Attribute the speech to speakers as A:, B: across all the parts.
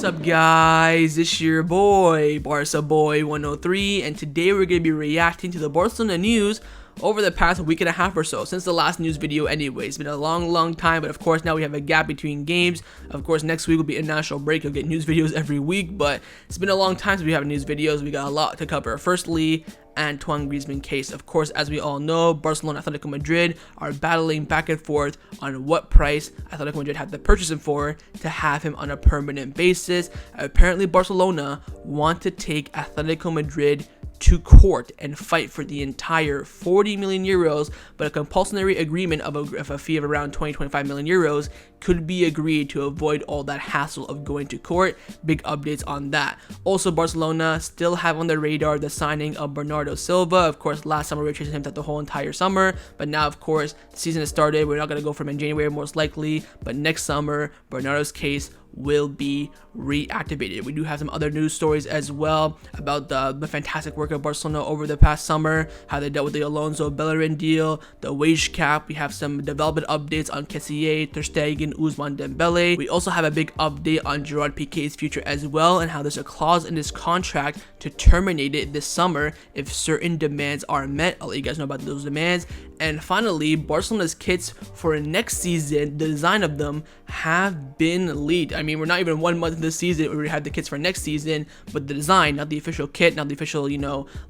A: up, guys? It's your boy, Barca Boy 103, and today we're going to be reacting to the Barcelona news over the past week and a half or so, since the last news video anyway. It's been a long time, but of course now we have a gap between games. Of course next week will be international break. You'll get news videos every week, but it's been a long time since we have news videos. We got a lot to cover. Firstly, Antoine Griezmann case. Of course, as we all know, Barcelona and Atletico Madrid are battling back and forth on what price Atletico Madrid had to purchase him for to have him on a permanent basis. Apparently Barcelona want to take Atletico Madrid to court and fight for the entire 40 million euros, but a compulsory agreement of a fee of around 20-25 million euros could be agreed to avoid all that hassle of going to court. Big updates on that. Also, Barcelona still have on their radar the signing of Bernardo Silva. Of course, last summer we were chasing him the whole entire summer, but now of course the season has started. We're not going to go for him in January most likely, but next summer Bernardo's case will be reactivated. We do have some other news stories as well about the fantastic work of Barcelona over the past summer, how they dealt with the Alonso Bellerin deal, the wage cap. We have some development updates on Kessie, Ter Stegen, Ousmane Dembele. We also have a big update on Gerard Pique's future as well, and how there's a clause in his contract to terminate it this summer if certain demands are met. I'll let you guys know about those demands. And finally, Barcelona's kits for next season, the design of them have been leaked. I mean, we're not even 1 month into the season, we already have the kits for next season, but the design, not the official kit, not the official,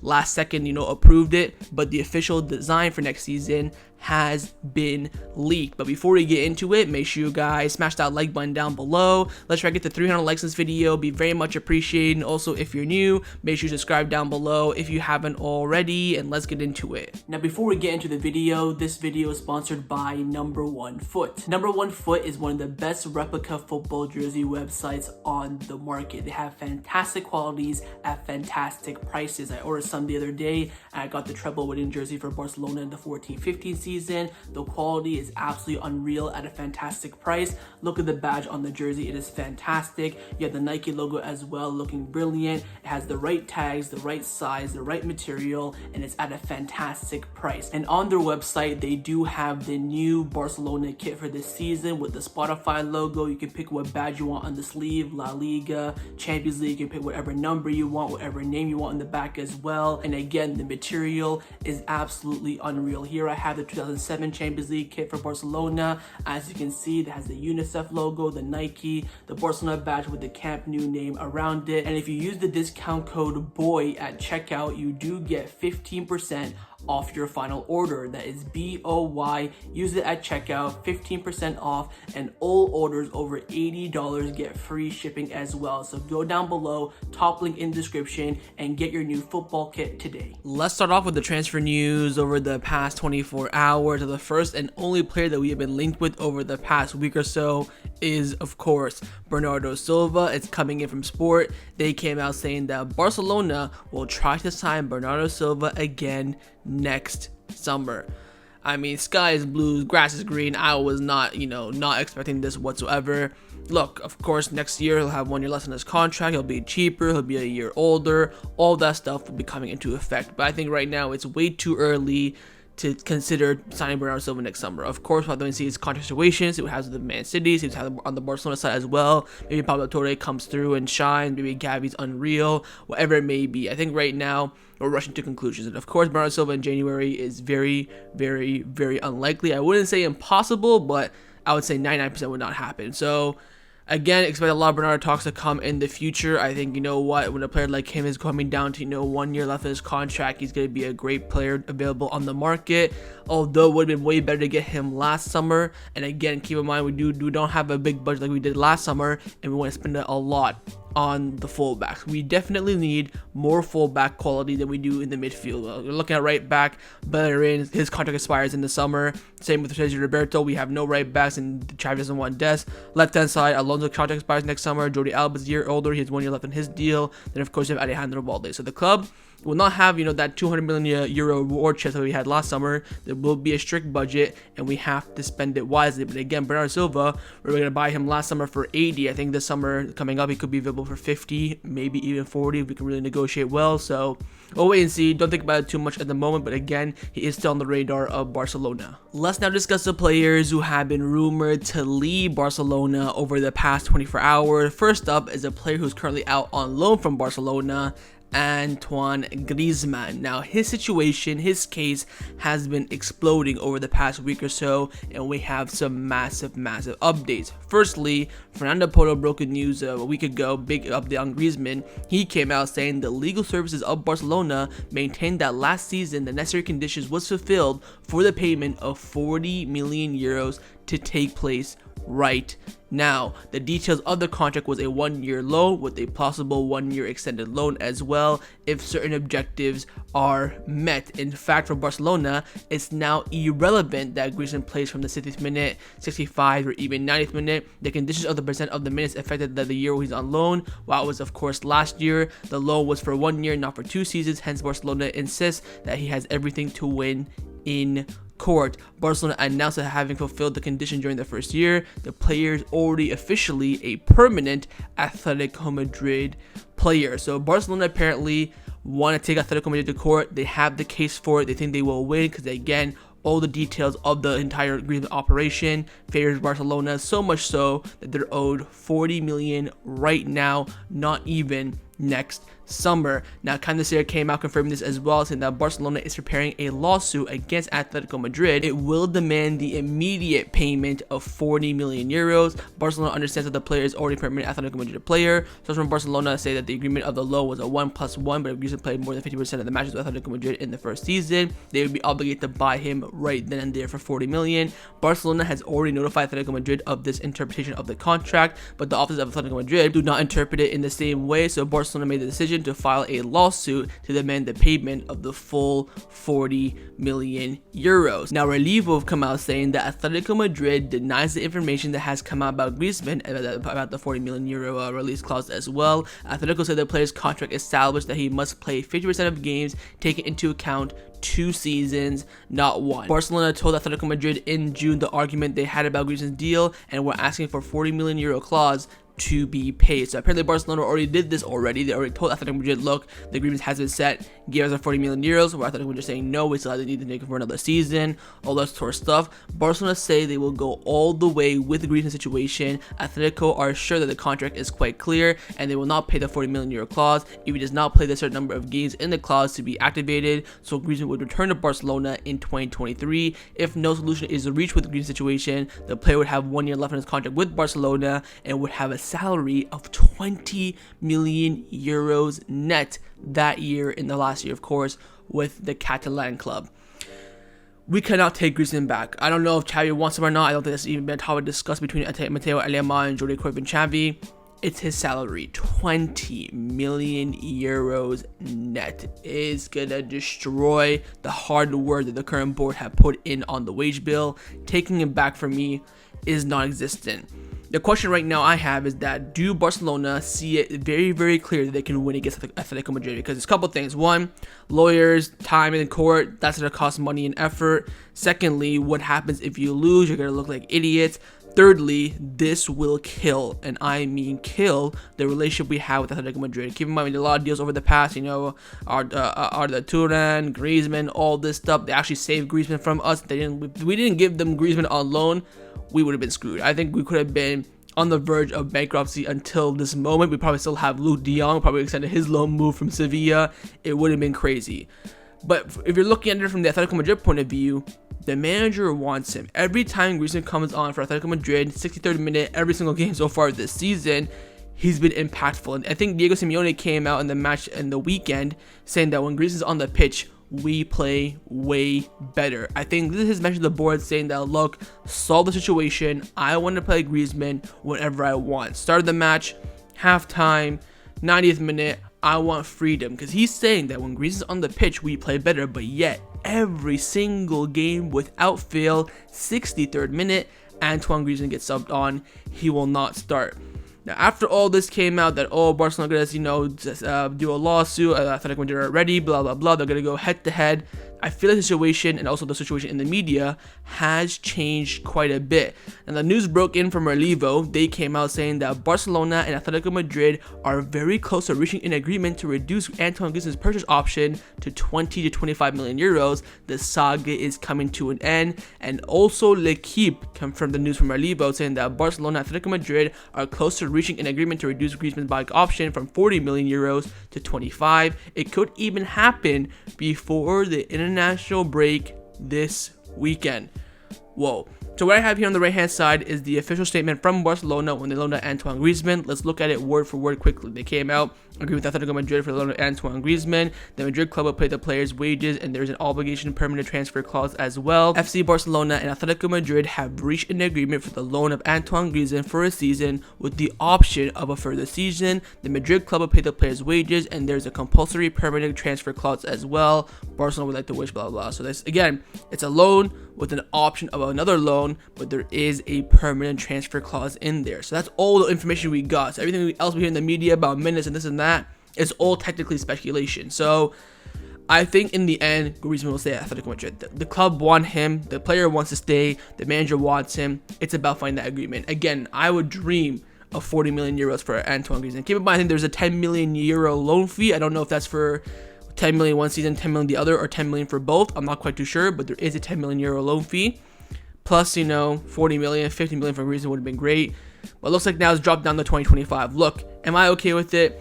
A: last second, approved it, but the official design for next season has been leaked. But before we get into it, make sure you guys smash that like button down below. Let's try to get to 300 likes in this video. Be very much appreciated. And also, if you're new, make sure you subscribe down below if you haven't already, and let's get into it. Now, before we get into the video, this video is sponsored by Number One Foot. Number One Foot is one of the best replica football jersey websites on the market. They have fantastic qualities at fantastic prices. I ordered some the other day, and I got the treble winning jersey for Barcelona in the 14-15 season. The quality is absolutely unreal at a fantastic price. Look at the badge on the jersey, it is fantastic. You have the Nike logo as well, looking brilliant. It has the right tags, the right size, the right material, and it's at a fantastic price. And on their website, they do have the new Barcelona kit for this season with the Spotify logo. You can pick what badge you want on the sleeve, La Liga, Champions League. You can pick whatever number you want, whatever name you want on the back as well. And again, the material is absolutely unreal. Here I have the 2007 Champions League kit for Barcelona. As you can see, it has the UNICEF logo, the Nike, the Barcelona badge with the Camp Nou name around it. And if you use the discount code BOY at checkout, you do get 15% off your final order. That is BOY. Use it at checkout, 15% off, and all orders over $80 get free shipping as well. So go down below, top link in description, and get your new football kit today. Let's start off with the transfer news over the past 24 hours. The first and only player that we have been linked with over the past week or so is, of course, Bernardo Silva. It's coming in from Sport. They came out saying that Barcelona will try to sign Bernardo Silva again next summer. I mean, sky is blue, grass is green. I was not, not expecting this whatsoever. Look, of course, next year he'll have 1 year less on his contract. He'll be cheaper. He'll be a year older. All that stuff will be coming into effect. But I think right now it's way too early to consider signing Bernardo Silva next summer. Of course, we'll have to see his contract situation, see what happens with the Man City, see what happens on the Barcelona side as well. Maybe Pablo Torre comes through and shines. Maybe Gavi's unreal, whatever it may be. I think right now we're rushing to conclusions. And of course, Bernardo Silva in January is very, very, very unlikely. I wouldn't say impossible, but I would say 99% would not happen. So again, expect a lot of Bernardo talks to come in the future. I think, when a player like him is coming down to, 1 year left in his contract, he's going to be a great player available on the market. Although it would have been way better to get him last summer. And again, keep in mind, we don't have a big budget like we did last summer, and we want to spend a lot on the fullbacks. We definitely need more fullback quality than we do in the midfield. We're looking at right back, Bellerin, his contract expires in the summer. Same with Sergio Roberto. We have no right backs, and Xavi doesn't want Des. Left hand side, Alonso contract expires next summer. Jordi Alba is a year older. He has 1 year left on his deal. Then of course you have Alejandro Balde. So the club will not have that 200 million euro war chest that we had last summer. There will be a strict budget, and we have to spend it wisely. But again, Bernardo Silva, we were going to buy him last summer for 80. I think this summer coming up he could be available for 50, maybe even 40 if we can really negotiate well. So we'll wait and see. Don't think about it too much at the moment, but again, he is still on the radar of Barcelona. Let's now discuss the players who have been rumored to leave Barcelona over the past 24 hours. First up is a player who's currently out on loan from Barcelona, Antoine Griezmann. Now his situation, his case has been exploding over the past week or so, and we have some massive updates. Firstly, Fernando Laporta broke the news a week ago, big update on Griezmann. He came out saying the legal services of Barcelona maintained that last season the necessary conditions was fulfilled for the payment of 40 million euros to take place right now. The details of the contract was a 1-year loan with a possible 1-year extended loan as well if certain objectives are met. In fact, for Barcelona, it's now irrelevant that Griezmann plays from the 60th minute, 65th, or even 90th minute. The conditions of the percent of the minutes affected the year he's on loan. While it was of course last year, the loan was for 1 year, not for 2 seasons. Hence, Barcelona insists that he has everything to win in court. Barcelona announced that having fulfilled the condition during the first year, the player is already officially a permanent Atletico Madrid player. So Barcelona apparently want to take Atletico Madrid to court. They have the case for it. They think they will win because, again, all the details of the entire agreement operation favors Barcelona, so much so that they're owed 40 million right now, not even next summer. Now, Candacer came out confirming this as well, saying that Barcelona is preparing a lawsuit against Atletico Madrid. It will demand the immediate payment of 40 million euros. Barcelona understands that the player is already a permanent Atletico Madrid player. Sources from Barcelona say that the agreement of the loan was a 1+1, but if Griezmann played more than 50% of the matches with Atletico Madrid in the first season, they would be obligated to buy him right then and there for 40 million. Barcelona has already notified Atletico Madrid of this interpretation of the contract, but the office of Atletico Madrid do not interpret it in the same way, so Barcelona made the decision to file a lawsuit to demand the payment of the full 40 million euros. Now, Renewal have come out saying that Atletico Madrid denies the information that has come out about Griezmann about the 40 million euro release clause as well. Atletico said the player's contract established that he must play 50% of games, taking into account 2 seasons, not 1. Barcelona told Atletico Madrid in June the argument they had about Griezmann's deal and were asking for 40 million euro clause to be paid. So apparently Barcelona already did this already. They already told Atletico Madrid, look, the agreement has been set, give us our 40 million euros. Where Atletico Madrid saying no, we still have to need to make it for another season, all that sort of stuff. Barcelona say they will go all the way with the Griezmann situation. Atletico are sure that the contract is quite clear and they will not pay the 40 million euro clause if he does not play the certain number of games in the clause to be activated. So Griezmann would return to Barcelona in 2023. If no solution is reached with the Griezmann situation, the player would have 1 year left on his contract with Barcelona and would have a salary of 20 million euros net that year, in the last year of course, with the Catalan club. We cannot take Griezmann back. I don't know if Xavi wants him or not. I don't think that's even been a topic discussed between Mateu Alemany and Jordi Cruyff and Xavi. It's his salary, 20 million euros net, is gonna destroy the hard work that the current board have put in on the wage bill. Taking him back for me is non-existent. The question right now I have is that, do Barcelona see it very, very clear that they can win against Atletico Madrid? Because there's a couple things. One, lawyers, time in court, that's going to cost money and effort. Secondly, what happens if you lose? You're going to look like idiots. Thirdly, this will kill, and I mean kill, the relationship we have with Atletico Madrid. Keep in mind, we did a lot of deals over the past, you know, Arda Turan, Griezmann, all this stuff. They actually saved Griezmann from us. If we didn't give them Griezmann on loan, we would have been screwed. I think we could have been on the verge of bankruptcy until this moment. We probably still have Luke de Jong, probably extended his loan move from Sevilla. It would have been crazy. But if you're looking at it from the Atletico Madrid point of view, the manager wants him. Every time Griezmann comes on for Atletico Madrid, 63rd minute, every single game so far this season, he's been impactful. And I think Diego Simeone came out in the match in the weekend saying that when Griezmann's on the pitch, we play way better. I think this is his message to the board saying that, look, solve the situation. I want to play Griezmann whenever I want. Start of the match, halftime, 90th minute, I want freedom. Because he's saying that when Griezmann's on the pitch, we play better. But yet, every single game without fail, 63rd minute, Antoine Griezmann gets subbed on. He will not start. Now, after all this came out that, oh, Barcelona gonna, do a lawsuit, Atletico Madrid are ready, blah, blah, blah, they're gonna go head to head. I feel like the situation and also the situation in the media has changed quite a bit. And the news broke in from Relevo. They came out saying that Barcelona and Atletico Madrid are very close to reaching an agreement to reduce Antoine Griezmann's purchase option to 20 to 25 million euros. The saga is coming to an end. And also L'Equipe confirmed the news from Relevo saying that Barcelona and Atletico Madrid are close to reaching an agreement to reduce Griezmann's buyback option from 40 million euros to 25. It could even happen before the international break this weekend. Whoa. So what I have here on the right hand side is the official statement from Barcelona when they loaned out Antoine Griezmann. Let's look at it word for word quickly. They came out, agreed with Atletico Madrid for the loan of Antoine Griezmann. The Madrid club will pay the players' wages and there's an obligation permanent transfer clause as well. FC Barcelona and Atletico Madrid have reached an agreement for the loan of Antoine Griezmann for a season with the option of a further season. The Madrid club will pay the players' wages and there's a compulsory permanent transfer clause as well. Barcelona would like to wish blah blah blah. So this again, it's a loan with an option of another loan, but there is a permanent transfer clause in there. So that's all the information we got. So everything else we hear in the media about minutes and this and that is all technically speculation. So I think in the end, Griezmann will stay at Atletico Madrid. The club want him, the player wants to stay, the manager wants him. It's about finding that agreement. Again, I would dream of 40 million euros for Antoine Griezmann. Keep in mind, I think there's a 10 million euro loan fee. I don't know if that's for 10 million one season, 10 million the other, or 10 million for both. I'm not quite too sure, but there is a 10 million euro loan fee. Plus, 40 million, 50 million for Griezmann would have been great. But it looks like now it's dropped down to 2025. Look, am I okay with it?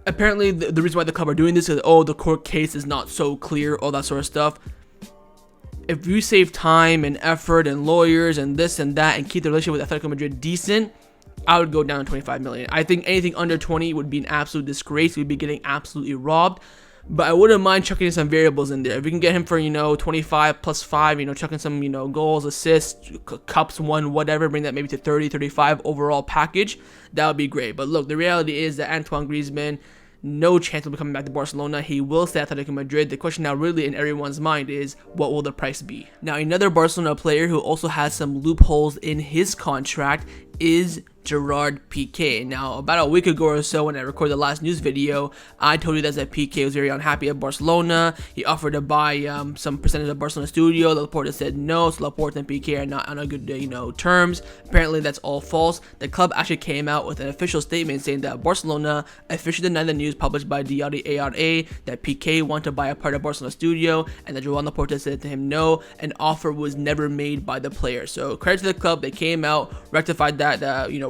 A: Apparently the reason why the club are doing this is, the court case is not so clear, all that sort of stuff. If you save time and effort and lawyers and this and that and keep the relationship with Atletico Madrid decent, I would go down to 25 million. I think anything under 20 would be an absolute disgrace. We'd be getting absolutely robbed. But I wouldn't mind chucking some variables in there. If we can get him for, 25 plus 5, chucking some, goals, assists, cups won, whatever, bring that maybe to 30, 35 overall package, that would be great. But look, the reality is that Antoine Griezmann, no chance of coming back to Barcelona. He will stay at Atletico Madrid. The question now really in everyone's mind is, what will the price be? Now, another Barcelona player who also has some loopholes in his contract is Gerard Pique. Now, about a week ago or so when I recorded the last news video, I told you that Pique was very unhappy at Barcelona. He offered to buy some percentage of Barcelona studio. Laporta said no, so Laporta and Pique are not on a good terms. Apparently, that's all false. The club actually came out with an official statement saying that Barcelona officially denied the news published by Diario ARA that Pique wanted to buy a part of Barcelona studio, and that Joan Laporta said to him no, an offer was never made by the player. So credit to the club, they came out, rectified that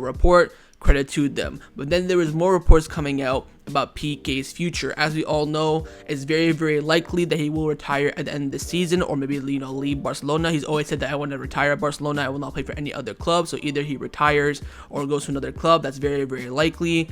A: report, credit to them. But then there was more reports coming out about Pique's future. As we all know, it's very, very likely that he will retire at the end of the season, or maybe leave Barcelona. He's always said that I want to retire at Barcelona. I will not play for any other club. So either he retires or goes to another club. That's very, very likely.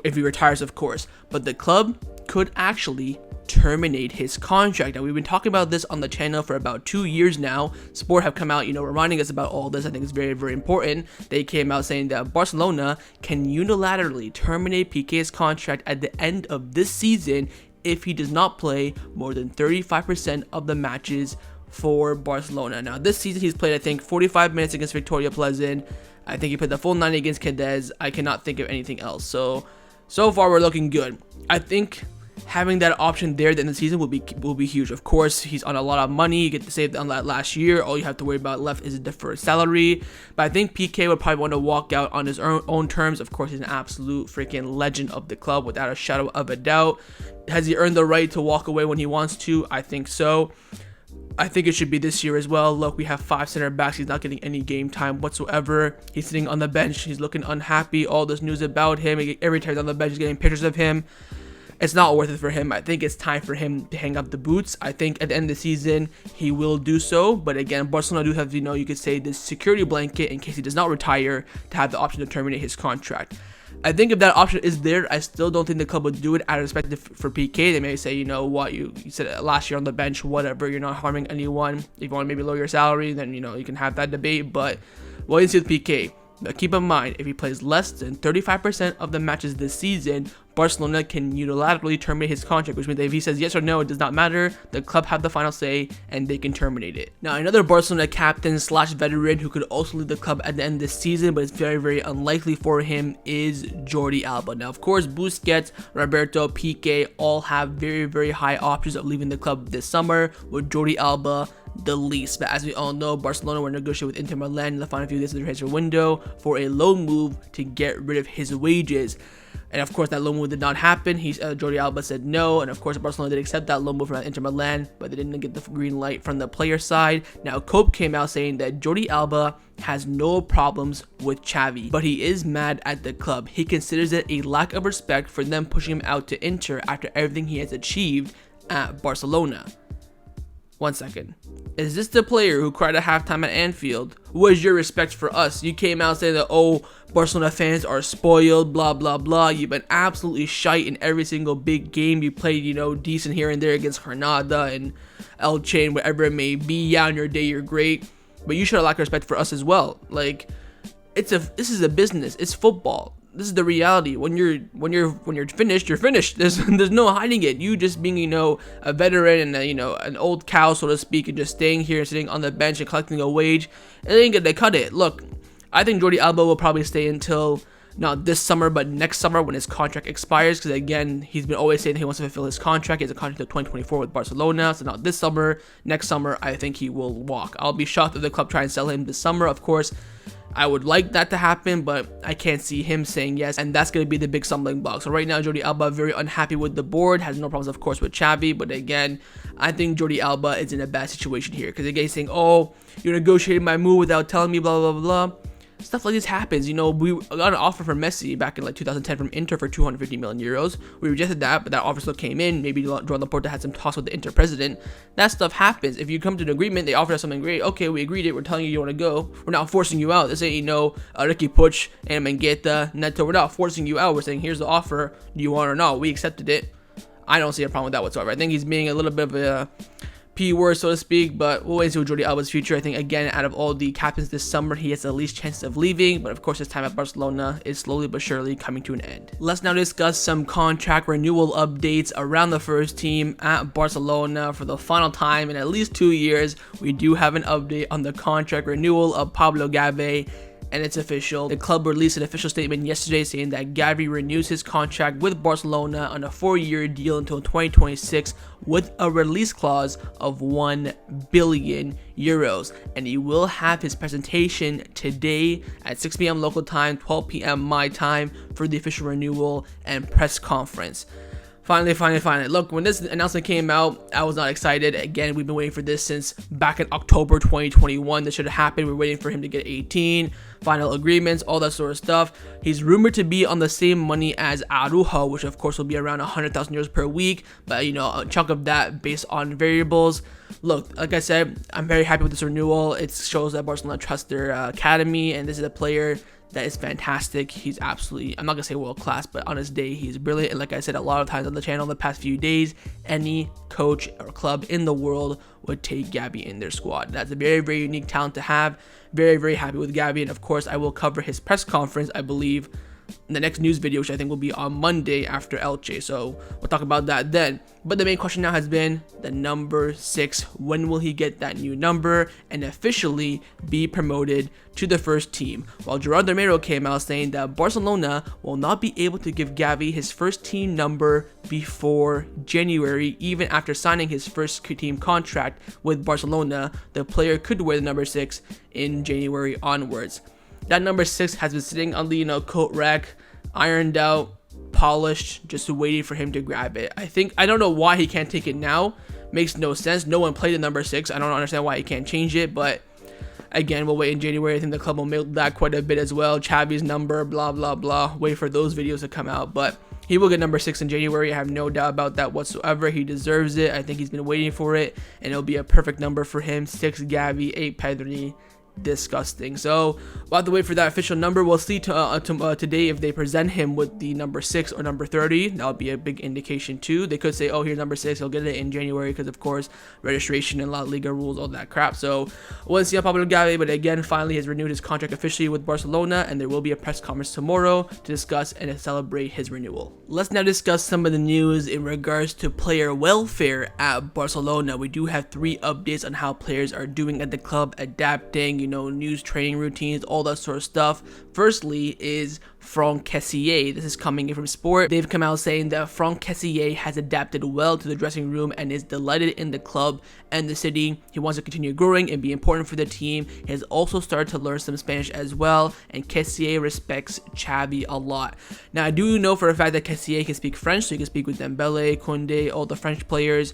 A: If he retires, of course. But the club could actually terminate his contract. Now, we've been talking about this on the channel for about 2 years now. Sport have come out, reminding us about all this. I think it's very, very important. They came out saying that Barcelona can unilaterally terminate Pique's contract at the end of this season if he does not play more than 35% of the matches for Barcelona. Now, this season he's played, I think, 45 minutes against Victoria Pleasant. I think he played the full 90 against Cadiz. I cannot think of anything else. So far we're looking good. I think having that option there at the end of the season will be huge. Of course, he's on a lot of money. You get to save on that last year. All you have to worry about left is a deferred salary. But I think Pique would probably want to walk out on his own terms. Of course, he's an absolute freaking legend of the club without a shadow of a doubt. Has he earned the right to walk away when he wants to? I think so. I think it should be this year as well. Look, we have 5 center backs. He's not getting any game time whatsoever. He's sitting on the bench. He's looking unhappy. All this news about him. Every time he's on the bench, he's getting pictures of him. It's not worth it for him. I think it's time for him to hang up the boots. I think at the end of the season, he will do so. But again, Barcelona do have, you could say this security blanket in case he does not retire to have the option to terminate his contract. I think if that option is there, I still don't think the club would do it out of respect for Pique. They may say, you said last year on the bench, whatever, you're not harming anyone. If you want to maybe lower your salary, then, you can have that debate. But what you see with Pique, But keep in mind, if he plays less than 35% of the matches this season, Barcelona can unilaterally terminate his contract, which means that if he says yes or no, it does not matter. The club have the final say and they can terminate it. Now, another Barcelona captain slash veteran who could also leave the club at the end of this season, but it's very, very unlikely for him, is Jordi Alba. Now, of course, Busquets, Roberto, Pique all have very, very high options of leaving the club this summer, with Jordi Alba the least. But as we all know, Barcelona were negotiating with Inter Milan in the final few days of the transfer window for a loan move to get rid of his wages. And of course, that loan move did not happen. Jordi Alba said no, and of course, Barcelona did accept that loan move from Inter Milan, but they didn't get the green light from the player side. Now, Cope came out saying that Jordi Alba has no problems with Xavi, but he is mad at the club. He considers it a lack of respect for them pushing him out to Inter after everything he has achieved at Barcelona. 1 second. Is this the player who cried at halftime at Anfield? Where's your respect for us? You came out saying that, oh, Barcelona fans are spoiled, blah, blah, blah. You've been absolutely shite in every single big game. You played, decent here and there against Granada and Elche and whatever it may be. Yeah, on your day, you're great. But you should have lack of respect for us as well. Like, this is a business. It's football. This is the reality. When you're finished, you're finished. There's no hiding it. You just being a veteran and an old cow, so to speak, and just staying here, sitting on the bench and collecting a wage, it ain't gonna cut it. Look, I think Jordi Alba will probably stay until not this summer, but next summer when his contract expires. Because again, he's been always saying that he wants to fulfill his contract. He has a contract until 2024 with Barcelona. So not this summer, next summer, I think he will walk. I'll be shocked if the club try and sell him this summer. Of course, I would like that to happen, but I can't see him saying yes, and that's going to be the big stumbling block. So right now, Jordi Alba very unhappy with the board, has no problems, of course, with Xavi, but again, I think Jordi Alba is in a bad situation here, because again, he's saying, oh, you're negotiating my move without telling me, blah, blah, blah, blah. Stuff like this happens. We got an offer from Messi back in 2010 from Inter for 250 million euros. We rejected that, but that offer still came in. Maybe Joan Laporta had some talks with the Inter president. That stuff happens. If you come to an agreement, they offer us something great. Okay, we agreed it. We're telling you want to go. We're not forcing you out. This ain't, Ricky Puig and Mengueta, Neto. We're not forcing you out. We're saying, here's the offer. Do you want it or not? We accepted it. I don't see a problem with that whatsoever. I think he's being a little bit of a P word, so to speak, but we'll wait and see with Jordi Alba's future. I think, again, out of all the captains this summer, he has the least chance of leaving, but of course his time at Barcelona is slowly but surely coming to an end. Let's now discuss some contract renewal updates around the first team at Barcelona. For the final time in at least 2 years, we do have an update on the contract renewal of Pablo Gavi, and it's official. The club released an official statement yesterday saying that Gavi renews his contract with Barcelona on a 4-year deal until 2026 with a release clause of 1 billion euros. And he will have his presentation today at 6 p.m. local time, 12 p.m. my time for the official renewal and press conference. Finally. Look, when this announcement came out, I was not excited. Again, we've been waiting for this since back in October 2021. This should have happened. We're waiting for him to get 18, final agreements, all that sort of stuff. He's rumored to be on the same money as Araujo, which of course will be around 100,000 euros per week. But, a chunk of that based on variables. Look, like I said, I'm very happy with this renewal. It shows that Barcelona trusts their academy, and this is a player that is fantastic. He's absolutely, I'm not gonna say world class, but on his day, he's brilliant. And like I said a lot of times on the channel the past few days, any coach or club in the world would take Gavi in their squad. That's a very, very unique talent to have. Very, very happy with Gavi. And of course, I will cover his press conference, I believe, in the next news video, which I think will be on Monday after Elche. So we'll talk about that then. But the main question now has been the number 6. When will he get that new number and officially be promoted to the first team? While Gerard Pique came out saying that Barcelona will not be able to give Gavi his first team number before January, even after signing his first team contract with Barcelona. The player could wear the number 6 in January onwards. That number 6 has been sitting on the coat rack, ironed out, polished, just waiting for him to grab it. I don't know why he can't take it now. Makes no sense. No one played the number 6. I don't understand why he can't change it, but again, we'll wait in January. I think the club will milk that quite a bit as well. Xavi's number, blah, blah, blah. Wait for those videos to come out, but he will get number 6 in January. I have no doubt about that whatsoever. He deserves it. I think he's been waiting for it, and it'll be a perfect number for him. 6 Gavi, 8 Pedri, disgusting. So we'll have to wait for that official number. We'll see today if they present him with the number 6 or number 30. That would be a big indication too. They could say, oh, here's number 6, he'll get it in January, because of course registration and La Liga rules, all that crap. So we'll see on Pablo Gavi, but again, finally has renewed his contract officially with Barcelona, and there will be a press conference tomorrow to discuss and to celebrate his renewal. Let's now discuss some of the news in regards to player welfare at Barcelona. We do have 3 updates on how players are doing at the club, adapting, news, training routines, all that sort of stuff. Firstly is Franck Kessie. This is coming in from Sport. They've come out saying that Franck Kessie has adapted well to the dressing room and is delighted in the club and the city. He wants to continue growing and be important for the team. He has also started to learn some Spanish as well, and Kessie respects Xavi a lot. Now, I do know for a fact that Kessie can speak French, so he can speak with Dembele, Koundé, all the French players.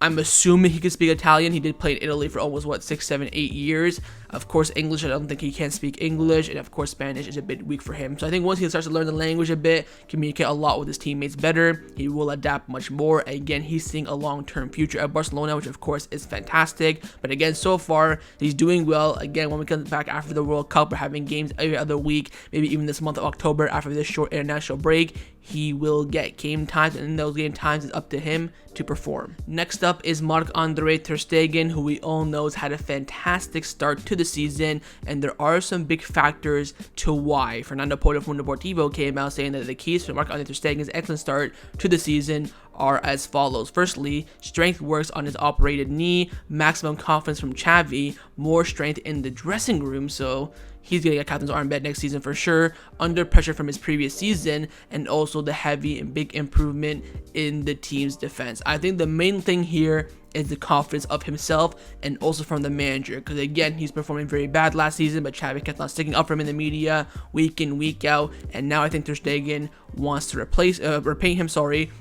A: I'm assuming he could speak Italian. He did play in Italy for almost, 6, 7, 8 years. Of course, English, I don't think he can speak English. And of course, Spanish is a bit weak for him. So I think once he starts to learn the language a bit, communicate a lot with his teammates better, he will adapt much more. Again, he's seeing a long-term future at Barcelona, which of course is fantastic. But again, so far, he's doing well. Again, when we come back after the World Cup, we're having games every other week, maybe even this month of October after this short international break. He will get game times, and in those game times, it's up to him to perform. Next up is Marc-Andre ter Stegen, who we all know has had a fantastic start to the season, and there are some big factors to why. Fernando Porta from Deportivo came out saying that the keys for Marc-Andre ter Stegen's excellent start to the season are as follows. Firstly, strength works on his operated knee, maximum confidence from Xavi, more strength in the dressing room, so he's getting a captain's armband next season for sure, under pressure from his previous season, and also the heavy and big improvement in the team's defense. I think the main thing here is the confidence of himself and also from the manager, because again, he's performing very bad last season, but Xavi kept on sticking up for him in the media week in, week out, and now I think ter Stegen wants to repay him,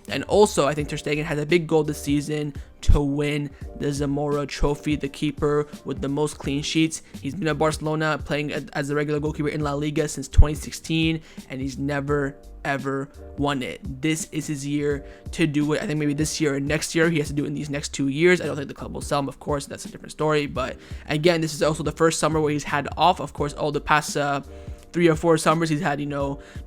A: and also I think ter Stegen has a big goal this season to win the Zamora Trophy, the keeper with the most clean sheets. He's been at Barcelona playing as a regular goalkeeper in La Liga since 2016, and he's never ever won it. This is his year to do it. I think maybe this year or next year. He has to do it in these next 2 years. I don't think the club will sell him, of course. That's a different story. But again, this is also the first summer where he's had off. Of course, all the past 3 or 4 summers he's had,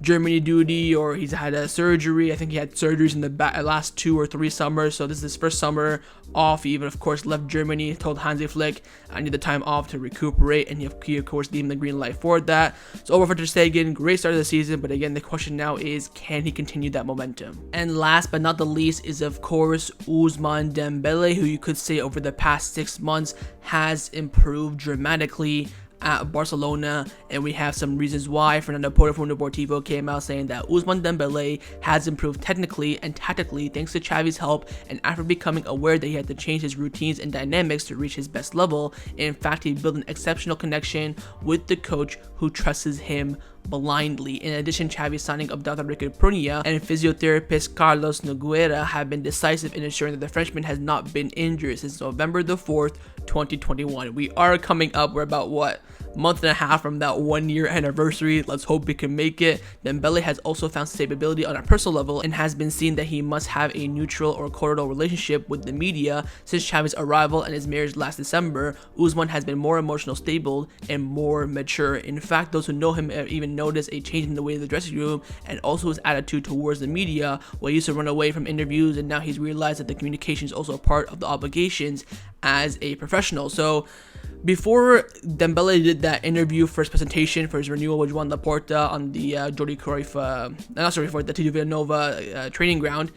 A: Germany duty, or he's had a surgery. I think he had surgeries in the last 2 or 3 summers. So this is his first summer off. He even, of course, left Germany, told Hansi Flick, I need the time off to recuperate, and he of course, gave him the green light for that. So over for ter Stegen, great start of the season, but again, the question now is, can he continue that momentum? And last but not the least is, of course, Ousmane Dembele, who you could say over the past 6 months has improved dramatically at Barcelona, and we have some reasons why. Fernando Porta from Deportivo came out saying that Ousmane Dembele has improved technically and tactically thanks to Xavi's help, and after becoming aware that he had to change his routines and dynamics to reach his best level. In fact, he built an exceptional connection with the coach who trusts him blindly. In addition, Xavi's signing of Dr. Ricky Prunia and physiotherapist Carlos Nogueira have been decisive in ensuring that the Frenchman has not been injured since November the 4th, 2021. We are coming up, we're about month and a half from that 1-year anniversary. Let's hope we can make it. Dembele has also found stability on a personal level and has been seen that he must have a neutral or cordial relationship with the media. Since Xavi's arrival and his marriage last December, Ousmane has been more emotional stable and more mature. In fact, those who know him have even noticed a change in the way of the dressing room and also his attitude towards the media. While he used to run away from interviews, and now he's realized that the communication is also a part of the obligations as a professional. So before Dembele did that interview for his presentation for his renewal with Joan Laporta on the Jordi Cruyff, for the TD Villanova training ground,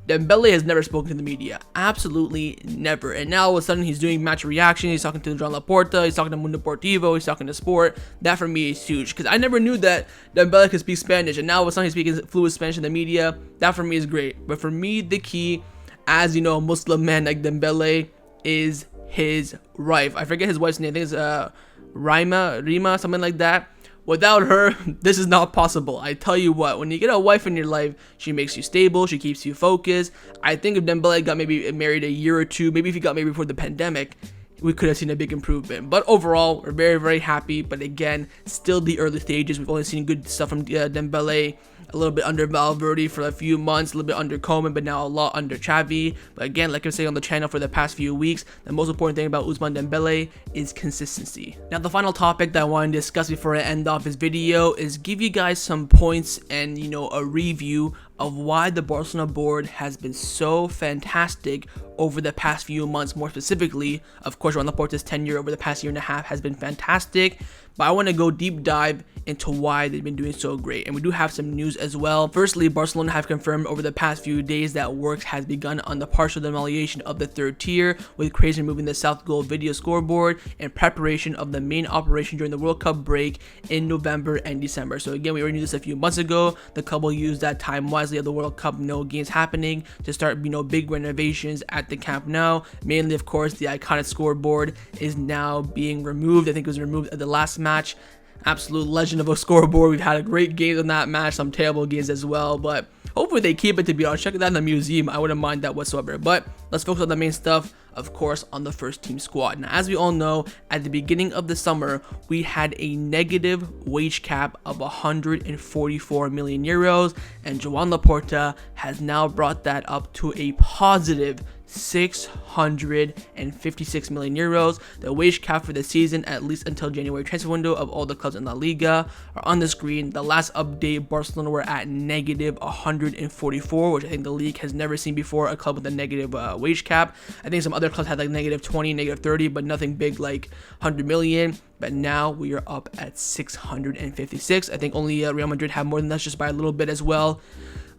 A: Dembele has never spoken to the media. Absolutely never. And now all of a sudden he's doing match reaction. He's talking to Joan Laporta. He's talking to Mundo Deportivo. He's talking to Sport. That for me is huge, because I never knew that Dembele could speak Spanish, and now all of a sudden he's speaking fluent Spanish in the media. That for me is great. But for me, the key, as a Muslim man like Dembele, is his wife. I forget his wife's name. I think it's Rima, something like that. Without her, this is not possible. I tell you what, when you get a wife in your life, she makes you stable, she keeps you focused. I think if Dembele got maybe married a year or two, maybe if he got married before the pandemic, we could have seen a big improvement. But overall, we're very, very happy. But again, still the early stages. We've only seen good stuff from Dembele, a little bit under Valverde for a few months, a little bit under Koeman, but now a lot under Xavi. But again, like I was saying on the channel for the past few weeks, the most important thing about Ousmane Dembele is consistency. Now, the final topic that I want to discuss before I end off this video is give you guys some points and, a review of why the Barcelona board has been so fantastic over the past few months. More specifically, of course, Joan Laporta's tenure over the past year and a half has been fantastic, but I want to go deep dive into why they've been doing so great. And we do have some news as well. Firstly, Barcelona have confirmed over the past few days that work has begun on the partial demolition of the third tier, with Crazy removing the South Goal video scoreboard in preparation of the main operation during the World Cup break in November and December. So again, we already knew this a few months ago. The club will use that time wisely of the World Cup no games happening to start big renovations at the Camp Nou. Mainly, of course, the iconic scoreboard is now being removed. I think it was removed at the last match. Absolute legend of a scoreboard. We've had a great game in that match, some terrible games as well, but hopefully they keep it. To be honest, check it out in the museum. I wouldn't mind that whatsoever. But let's focus on the main stuff, of course, on the first team squad. Now, as we all know, at the beginning of the summer, we had a negative wage cap of 144 million euros, and Joan Laporta has now brought that up to a positive 656 million euros. The wage cap for the season, at least until January transfer window, of all the clubs in La Liga are on the screen. The last update, Barcelona were at negative 144, which I think the league has never seen before, a club with a negative wage cap. I think some other clubs had like negative 20, negative 30, but nothing big like 100 million. But now we are up at 656. I think only Real Madrid have more than that, just by a little bit as well.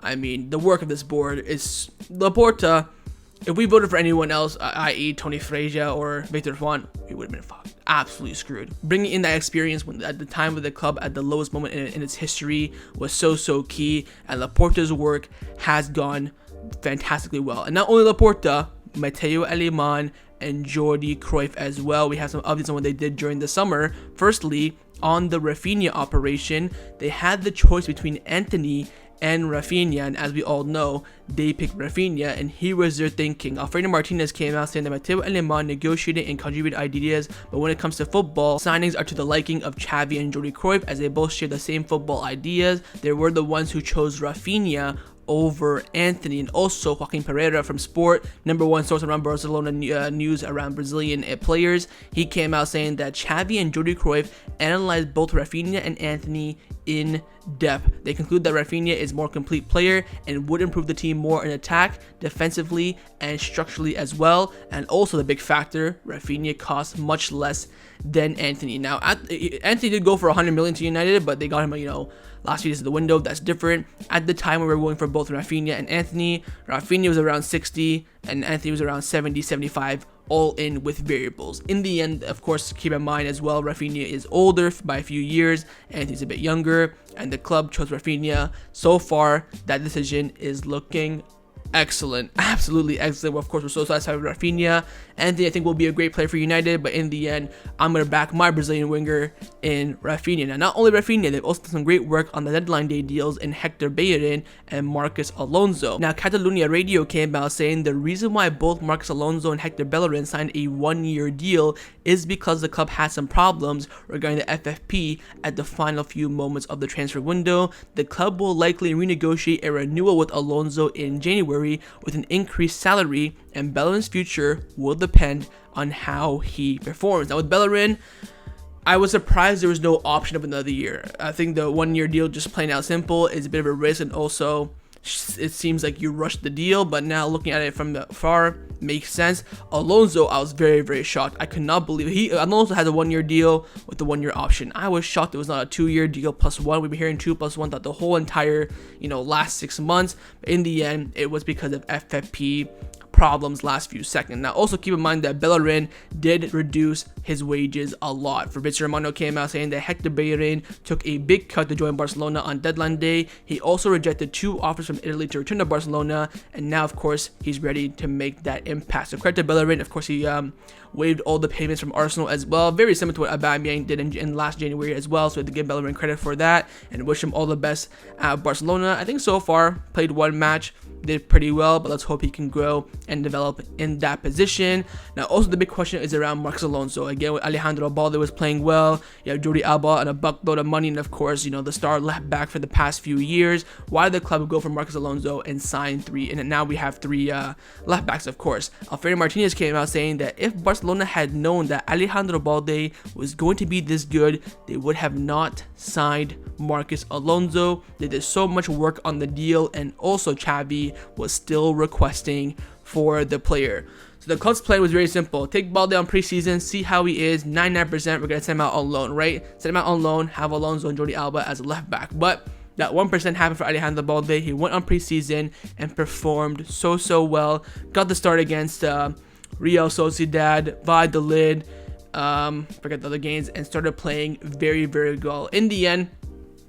A: I mean, the work of this board is Laporta. If we voted for anyone else, i.e. Tony Frazier or Victor Juan, we would have been absolutely screwed. Bringing in that experience when at the time of the club at the lowest moment in its history was so key, and Laporta's work has gone fantastically well. And not only Laporta, Mateu Alemany and Jordi Cruyff as well. We have some updates on what they did during the summer. Firstly, on the Rafinha operation, they had the choice between Antony and Rafinha, and as we all know, they picked Rafinha, and here was their thinking. Alfredo Martinez came out saying that Mateu Alemany negotiated and contributed ideas, but when it comes to football, signings are to the liking of Xavi and Jordi Cruyff, as they both share the same football ideas. They were the ones who chose Rafinha over Antony. And also Joaquin Pereira from Sport, #1 source around Barcelona news around Brazilian players, he came out saying that Xavi and Jordi Cruyff analyzed both Rafinha and Antony in depth. They conclude that Rafinha is more complete player and would improve the team more in attack, defensively, and structurally as well. And also the big factor, Rafinha costs much less than Antony. Now, Antony did go for 100 million to United, but they got him, last few days of the window. That's different. At the time, we were going for both Rafinha and Antony. Rafinha was around 60 and Antony was around 70, 75, all in with variables. In the end, of course, keep in mind as well, Rafinha is older by a few years, Antony's a bit younger, and the club chose Rafinha. So far, that decision is looking excellent, absolutely excellent. Well, of course, we're so satisfied with Rafinha. Antony, I think, will be a great player for United, but in the end, I'm going to back my Brazilian winger in Rafinha. Now, not only Rafinha, they've also done some great work on the deadline day deals in Hector, Bellerin, and Marcus Alonso. Now, Catalonia Radio came out saying the reason why both Marcus Alonso and Hector Bellerin signed a one-year deal is because the club had some problems regarding the FFP at the final few moments of the transfer window. The club will likely renegotiate a renewal with Alonso in January with an increased salary, and Bellerin's future will depend on how he performs. Now, with Bellerin, I was surprised there was no option of another year. I think the one-year deal, just plain out simple, is a bit of a risk, and also it seems like you rushed the deal. But now looking at it from the far, makes sense. Alonso, I was very shocked. I could not believe it. Alonso has a one-year deal with the one-year option. I was shocked it was not a two-year deal plus one. We've been hearing 2 + 1 throughout the whole entire last 6 months. But in the end, it was because of FFP problems last few seconds. Now, also keep in mind that Bellerin did reduce his wages a lot. Fabrizio Romano came out saying that Hector Bellerin took a big cut to join Barcelona on deadline day. He also rejected 2 offers from Italy to return to Barcelona, and now, of course, he's ready to make that impact. So credit to Bellerin. Of course, he waived all the payments from Arsenal as well, very similar to what Aubameyang did in last January as well. So we have to give Bellerin credit for that and wish him all the best at Barcelona. I think so far played 1 match, did pretty well, but let's hope he can grow and develop in that position. Now, also the big question is around Marc Alonso. Again, with Alejandro Balde was playing well. You have Jordi Alba and a buckload of money, and of course, you know, the star left back for the past few years. Why did the club go for Marc Alonso and sign 3? And now we have 3 left backs, of course. Alfredo Martinez came out saying that if Barcelona had known that Alejandro Balde was going to be this good, they would have not signed Marcus Alonso. They did so much work on the deal, and also Xavi was still requesting for the player. So the club's plan was very simple. Take Balde on preseason, see how he is. 99% we're going to send him out on loan, right? Send him out on loan, have Alonso and Jordi Alba as a left back. But that 1% happened for Alejandro Balde. He went on preseason and performed so well. Got the start against Real Sociedad, Valladolid, forget the other games, and started playing very well. In the end,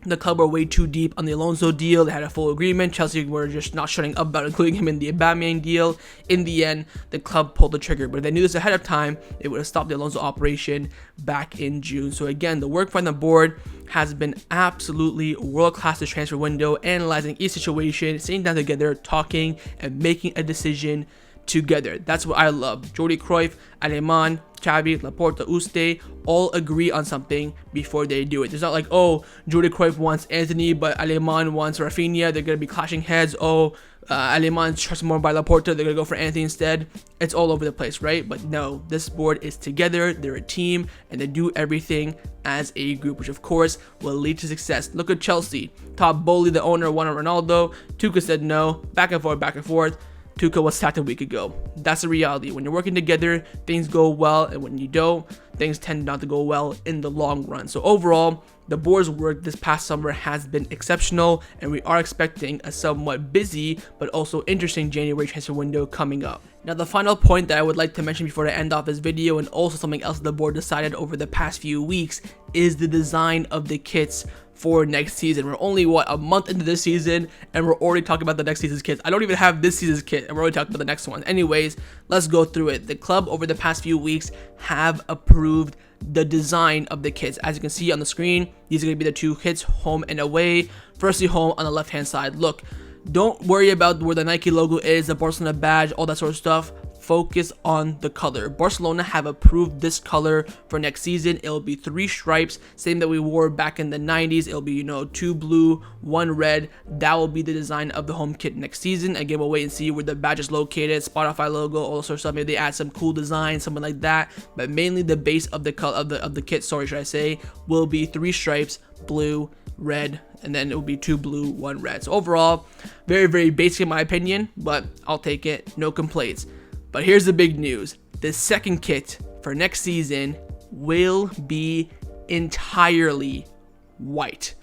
A: the club were way too deep on the Alonso deal. They had a full agreement. Chelsea were just not shutting up about including him in the Aubameyang deal. In the end, the club pulled the trigger. But if they knew this ahead of time, they would have stopped the Alonso operation back in June. So again, the work from the board has been absolutely world-class this transfer window, analyzing each situation, sitting down together, talking, and making a decision together. That's what I love. Jordi Cruyff, Alemany, Xavi, Laporta, Yuste all agree on something before they do it. It's not like, oh, Jordi Cruyff wants Anthony, but Alemany wants Rafinha. They're going to be clashing heads. Oh, Alemany trusts more by Laporta. They're going to go for Anthony instead. It's all over the place, right? But no, this board is together. They're a team, and they do everything as a group, which of course will lead to success. Look at Chelsea. Todd Bowley, the owner, wanted Ronaldo. Tuchel said no. Back and forth. Tuchel was sacked a week ago. That's the reality. When you're working together, things go well, and when you don't, things tend not to go well in the long run. So overall, the board's work this past summer has been exceptional, and we are expecting a somewhat busy but also interesting January transfer window coming up. Now, the final point that I would like to mention before I end off this video, and also something else the board decided over the past few weeks, is the design of the kits for next season. We're only, a month into this season, and we're already talking about the next season's kits. I don't even have this season's kit, and we're already talking about the next one. Anyways, let's go through it. The club over the past few weeks have approved the design of the kits. As you can see on the screen, these are going to be the 2 kits, home and away. Firstly, home on the left hand side. Look, don't worry about where the Nike logo is, the Barcelona badge, all that sort of stuff. Focus on the color. Barcelona have approved this color for next season. It'll be 3 stripes, same that we wore back in the 90s. It'll be, 2 blue, 1 red. That will be the design of the home kit next season. Again, we'll wait and see where the badge is located, Spotify logo, all sorts of stuff. Maybe they add some cool design, something like that. But mainly the base of the color of the kit, will be 3 stripes, blue, red, and then it will be 2 blue, 1 red. So overall, very basic in my opinion, but I'll take it. No complaints. But here's the big news. The second kit for next season will be entirely white.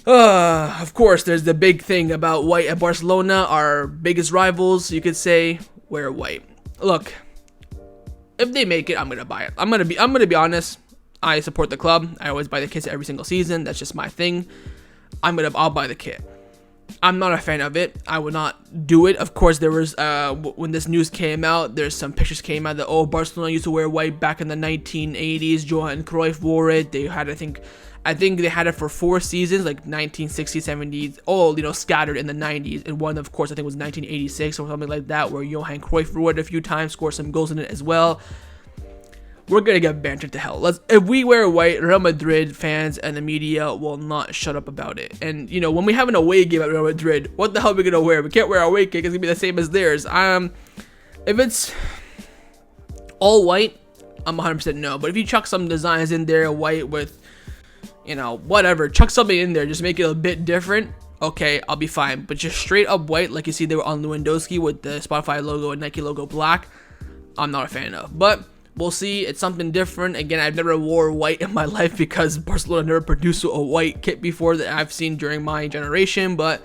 A: Of course, there's the big thing about white at Barcelona. Our biggest rivals, you could say, wear white. Look, if they make it, I'm gonna buy it. I'm gonna be honest. I support the club. I always buy the kits every single season. That's just my thing. I'll buy the kit. I'm not a fan of it. I would not do it. Of course, there was when this news came out, there's some pictures came out that Barcelona used to wear white back in the 1980s. Johan Cruyff wore it. They had, I think they had it for 4 seasons, like 1960s, 70s, all scattered in the 90s. And one, of course, I think was 1986 or something like that, where Johan Cruyff wore it a few times, scored some goals in it as well. We're gonna get bantered to hell. If we wear white, Real Madrid fans and the media will not shut up about it. And when we have an away game at Real Madrid, what the hell are we gonna wear? We can't wear our away kit. It's gonna be the same as theirs. If it's all white, I'm 100% no. But if you chuck some designs in there, white with, whatever, chuck something in there, just make it a bit different. Okay, I'll be fine. But just straight up white, like you see they were on Lewandowski with the Spotify logo and Nike logo black, I'm not a fan of. But we'll see. It's something different. Again, I've never wore white in my life because Barcelona never produced a white kit before that I've seen during my generation. But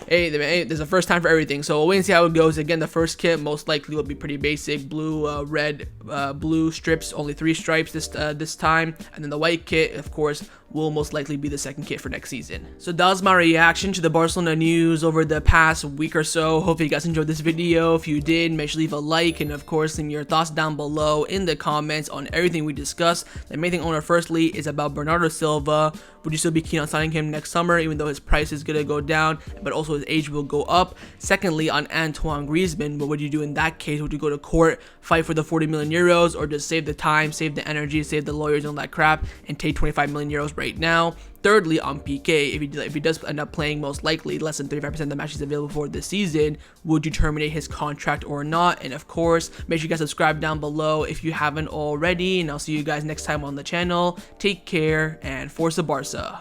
A: hey, there's a first time for everything. So we'll wait and see how it goes. Again, the first kit most likely will be pretty basic. Blue, red, blue strips, only 3 stripes this time. And then the white kit, of course, will most likely be the second kit for next season. So that was my reaction to the Barcelona news over the past week or so. Hopefully you guys enjoyed this video. If you did, make sure to leave a like, and of course leave your thoughts down below in the comments on everything we discussed. The main thing owner firstly is about Bernardo Silva. Would you still be keen on signing him next summer, even though his price is gonna go down, but also his age will go up? Secondly, on Antoine Griezmann, what would you do in that case? Would you go to court, fight for the 40 million euros, or just save the time, save the energy, save the lawyers and all that crap, and take 25 million euros right now? Thirdly, on Pique, if he does end up playing most likely less than 35% of the matches available for this season, would you terminate his contract or not? And of course, make sure you guys subscribe down below if you haven't already, and I'll see you guys next time on the channel. Take care, and Forza Barca.